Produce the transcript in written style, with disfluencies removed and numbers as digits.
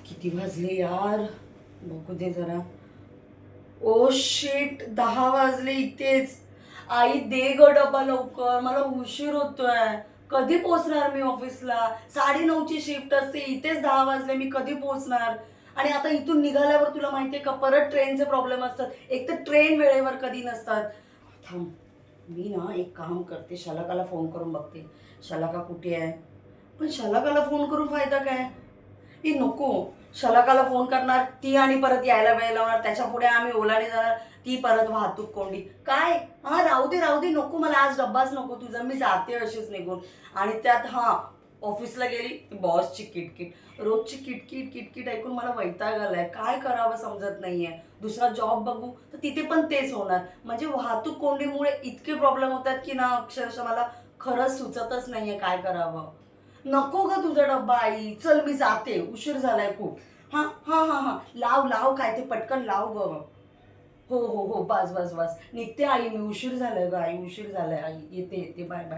किती वाजले यार, बघू दे जरा. ओ शिट, 10 वाजले इथेच. आई दे ग डबा लवकर, मला उशीर होतोय. कधी पोहोचणार मी ऑफिसला? 9:30ची शिफ्ट असते, इथेच 10 वाजले, मी कधी पोहोचणार? आणि आता इथून निघाल्यावर तुला माहितीये का परत ट्रेनचे प्रॉब्लेम असतात. एक तर ट्रेन वेळेवर कधी नसतात. थांब, मी ना एक काम करते, शलाकाला फोन करून बघते. शलाका कुठे आहे? पण शलाकाला फोन करून फायदा काय? ही नको. शलाकाला फोन करणार, ती आणि परत यायला वेळ लावणार, त्याच्या पुढे आम्ही ओलाने जाणार, ती परत वाहतूक कोंडी. काय? हा, राहू दे राहू दे, नको मला आज डब्बाच नको तुझा, मी जाते अशीच निघून. आणि त्यात ऑफिसला गेली बॉसची किटकिट, रोजची किटकिट किटकिट ऐकून मला वैताग आलाय. काय करावं समजत नाहीये. दुसरा जॉब बघू तर तिथे पण तेच होणार. म्हणजे वाहतूक कोंडीमुळे इतके प्रॉब्लेम होतात की ना, अक्षरशः मला खरंच सुचतच नाहीये काय करावं. नको ग तुझा डब्बा आई, चल मी जाते, उशीर झालाय खूप. हा हा हा हा, लाव लाव, काय ते पटकन लाव ग. हो हो हो, बस बस बस, निघते आई मी, उशीर झालाय ग आई, उशीर झालाय आई, येते येते, बाय बाय.